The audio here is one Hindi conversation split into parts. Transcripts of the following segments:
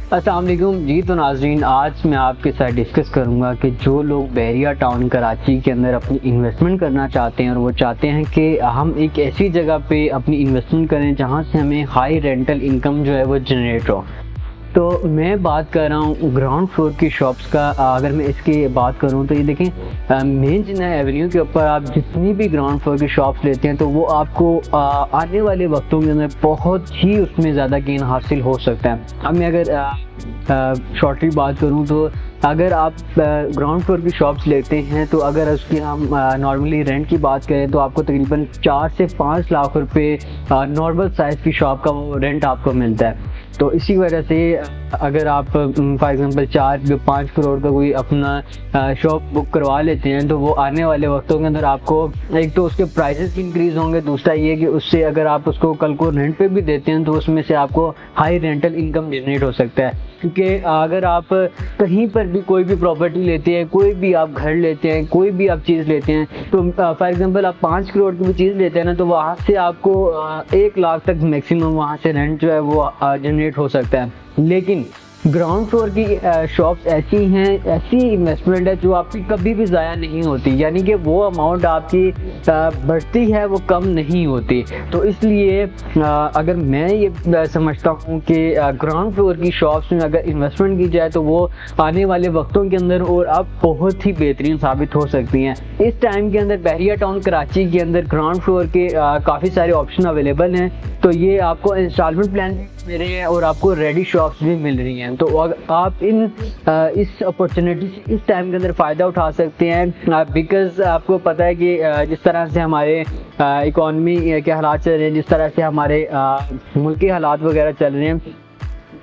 अस्सलाम वालेकुम जी। तो नाज़रीन, आज मैं आपके साथ डिस्कस करूंगा कि जो लोग बहरिया टाउन कराची के अंदर अपनी इन्वेस्टमेंट करना चाहते हैं और वो चाहते हैं कि हम एक ऐसी जगह पे अपनी इन्वेस्टमेंट करें जहां से हमें हाई रेंटल इनकम जो है वो जनरेट हो। तो मैं बात कर रहा हूँ ग्राउंड फ्लोर की शॉप्स का। अगर मैं इसकी बात करूँ तो ये देखें, मेन जिन्ना एवेन्यू के ऊपर आप जितनी भी ग्राउंड फ्लोर की शॉप्स लेते हैं तो वो आपको आने वाले वक्तों के अंदर बहुत ही उसमें ज़्यादा गेन हासिल हो सकता है। अब मैं अगर शॉर्टली बात करूँ तो अगर आप ग्राउंड फ्लोर की शॉप्स लेते हैं तो अगर उसकी हम नॉर्मली रेंट की बात करें तो आपको तकरीबन 4 से 5 लाख रुपए नॉर्मल साइज़ की शॉप का वो रेंट आपको मिलता है। तो इसी वजह से अगर आप फॉर एग्ज़ाम्पल 4-5 करोड़ का कोई अपना शॉप बुक करवा लेते हैं तो वो आने वाले वक्तों के अंदर आपको एक तो उसके प्राइसेस भी इंक्रीज़ होंगे, दूसरा ये कि उससे अगर आप उसको कल को रेंट पे भी देते हैं तो उसमें से आपको हाई रेंटल इनकम जनरेट हो सकता है। क्योंकि अगर आप कहीं पर भी कोई भी प्रॉपर्टी लेते हैं, कोई भी आप घर लेते हैं, कोई भी आप चीज़ लेते हैं, तो फॉर एग्ज़ाम्पल आप 5 करोड़ की भी चीज़ लेते हैं ना, तो वहाँ से आपको 1 लाख तक मैक्सिमम वहाँ से रेंट जो है वो जनरेट हो सकता है। लेकिन ग्राउंड फ्लोर की शॉप्स ऐसी हैं, ऐसी इन्वेस्टमेंट है जो आपकी कभी भी ज़ाया नहीं होती, यानी कि वो अमाउंट आपकी बढ़ती है, वो कम नहीं होती। तो इसलिए अगर मैं ये समझता हूँ कि ग्राउंड फ्लोर की शॉप्स में अगर इन्वेस्टमेंट की जाए तो वो आने वाले वक्तों के अंदर और अब बहुत ही बेहतरीन साबित हो सकती हैं। इस टाइम के अंदर बहरिया टाउन कराची के अंदर ग्राउंड फ्लोर के काफ़ी सारे ऑप्शन अवेलेबल हैं। तो ये आपको इंस्टॉलमेंट प्लान भी मिल रहे हैं और आपको रेडी शॉप्स भी मिल रही हैं। तो आप इस अपॉर्चुनिटी से इस टाइम के अंदर फ़ायदा उठा सकते हैं, बिकॉज़ आपको पता है कि जिस तरह से हमारे इकॉनमी के हालात चल रहे हैं, जिस तरह से हमारे मुल्क के हालात वगैरह चल रहे हैं,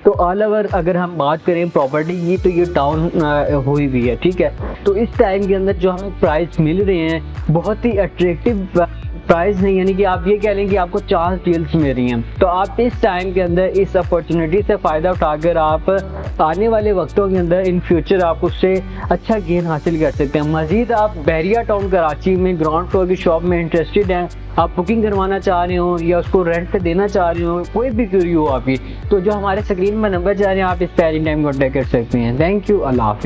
तो ऑल ओवर अगर हम बात करें प्रॉपर्टी की तो ये डाउन हुई हुई है, ठीक है। तो इस टाइम के अंदर जो हमें प्राइस मिल रहे हैं बहुत ही अट्रैक्टिव प्राइस नहीं, यानी कि आप ये कह लें कि आपको 4 डील्स मिल रही हैं। तो आप इस टाइम के अंदर इस अपॉर्चुनिटी से फ़ायदा उठाकर आप आने वाले वक्तों के अंदर इन फ्यूचर आप उससे अच्छा गेन हासिल कर सकते हैं। मज़ीद आप बहरिया टाउन कराची में ग्राउंड फ्लोर की शॉप में इंटरेस्टेड हैं, आप बुकिंग करवाना चाह रहे हो या उसको रेंट पे देना चाह रहे हो, कोई भी क्यूरी हो आपकी, तो जो हमारे स्क्रीन पर नंबर जा रहे हैं आप इस पे एनी टाइम कॉन्टैक्ट कर सकते हैं। थैंक यू, अल्लाह हाफ़िज़।